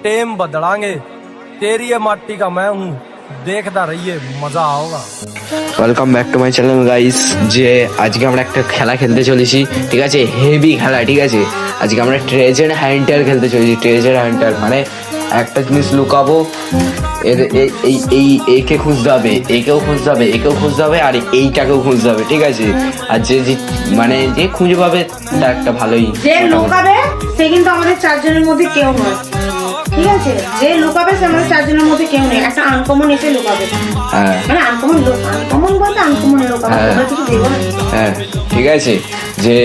टेम बदलांगे तेरी ये माटी का मैं हूँ देखता रहिए मजा आओगा। Welcome back to my channel guys. যে আজকে আমরা একটা খেলা খেলতে চলেছি, ঠিক আছে, হেভি খেলা, ঠিক আছে। আজকে আমরা ট্রেজার হান্টার খেলতে চলেছি। ট্রেজার হান্টার মানে একটা জিনিস লুকাবো, একে খুঁজতে হবে, একেও খুঁজতে হবে, একেও খুঁজতে হবে, আর এইটাকেও খুঁজতে হবে, ঠিক আছে। আর যে মানে যে খুঁজে পাবে তার একটা ভালোই, যে লুকাবে সে কিন্তু আমাদের চারজনের মধ্যে কেউ নয়, ঠিক আছে। যে লুকাবে সে আমাদের চারজনের মধ্যে কেউ নেই, একটা আনকমন এসে লুকাবে। হ্যাঁ মানে আনকমন লোক, আনকমন বলতে আনকমন লোক, আমরা কিছু দেবো না। হ্যাঁ ঠিক আছে। যে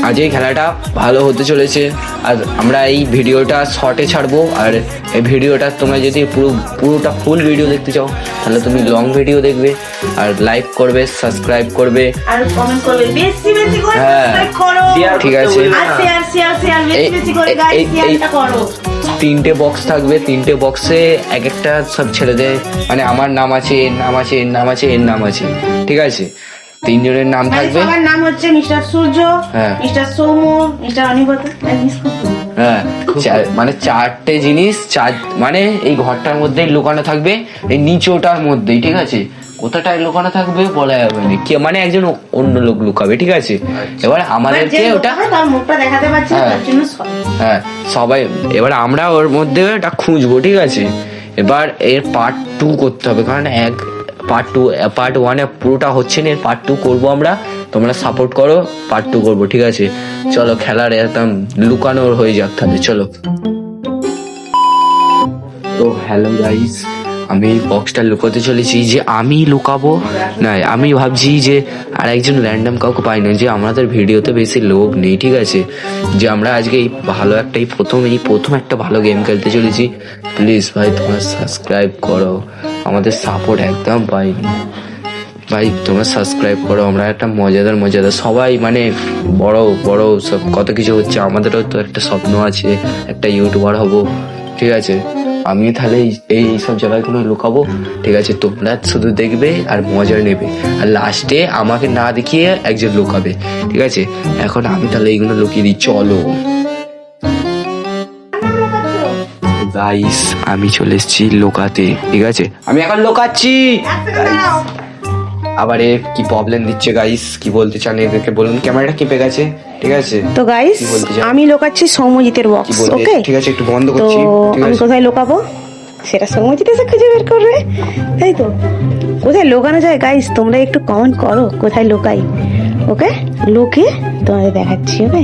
আজ এই খেলাটা ভালো হতে চলেছে, আর আমরা এই ভিডিওটা শর্টে ছাড়বো। আর এই ভিডিওটা তোমরা যদি পুরোটা ফুল ভিডিও দেখতে চাও তাহলে তুমি লং ভিডিও দেখবে, আর লাইক করবে, সাবস্ক্রাইব করবে, আর কমেন্ট করবে, বেশি বেশি করে হ্যাঁ, সাবস্ক্রাইব করো, ঠিক আছে। আর শেয়ার বেশি বেশি করে গাইস, শেয়ারটা করো। 3টে বক্স থাকবে, 3টে বক্সে এক একটা সব ছেড়ে দেয়, মানে আমার নাম আছে, এর নাম আছে, এর নাম আছে, এর নাম আছে, ঠিক আছে। 3 জনের নাম থাকবে। সবার নাম হচ্ছে মিস্টার সূর্য, মিস্টার সৌম্য, মিস্টার অনিবত। হ্যাঁ, মানে 4টে জিনিস, মানে এই ঘরটার মধ্যেই লুকানো থাকবে, এই নিচোটার মধ্যেই, ঠিক আছে। কোথাটায় লুকানো থাকবে বলা যাবে না, কি মানে একজন অন্য লোক লুকাবে, ঠিক আছে। এবার আমাদেরকে ওটা দেখাতে পারছি, হ্যাঁ সবাই, এবার আমরা ওর মধ্যে ওটা খুঁজবো, ঠিক আছে। এবার এর পার্ট 2 করতে হবে, কারণ পার্ট 1 পুরোটা হচ্ছে না, পার্ট 2 করবো আমরা। তোমরা সাপোর্ট করো, পার্ট 2 করবো, ঠিক আছে। চলো খেলার একদম লুকানোর হয়ে যাক তাহলে, চলো। তো হ্যালো গাইস, আমি বক্সটা লুকাতে চলেছি। যে আমি লুকাবো না, আমি ভাবছি যে আর একজন র্যান্ডম কাউকে পাই না, যে আমাদের ভিডিওতে বেশি লোক নেই, ঠিক আছে। যে আমরা আজকে এই ভালো একটা প্রথম একটা ভালো গেম খেলতে চলেছি। প্লিজ ভাই তোমরা সাবস্ক্রাইব করো, আমাদের সাপোর্ট একদম পাইনি ভাই, তোমরা সাবস্ক্রাইব করো। আমরা একটা মজাদার সবাই মানে বড় বড় সব কত কিছু হচ্ছে, আমাদেরও তো একটা স্বপ্ন আছে, একটা ইউটিউবার হব, ঠিক আছে। আমি তাহলে এই সব জায়গাগুলো লুকাবো, ঠিক আছে। তোমরা শুধু দেখবে আর মজা নেবে, আর লাস্টে আমাকে না দেখিয়ে একজন লুকাবে, ঠিক আছে। এখন আমি তাহলে এইগুলো লুকিয়ে দিই, চলো গাইস। আমি চলে এসেছি লোকাতে, ঠিক আছে। আমি এখন লোকাচ্ছি। আবার কি প্রবলেম দিচ্ছে গাইস, কি বলতে চান এদেরকে বলুন। ক্যামেরাটা কেঁপে গেছে, ঠিক আছে। তো গাইস আমি লোকাচ্ছি সৌম্যজিতের বক্স, ওকে ঠিক আছে, একটু বন্ধ করছি। তো আমি কোথায় লোকাবো সেটা সৌম্যজিৎ এসে খুঁজে বের করবে, তাই তো। কোথায় লোকানো যায় গাইস, তোমরা একটু কমেন্ট করো কোথায় লোকাই, ওকে। লোকে তোমাদের দেখাচ্ছি, ওকে।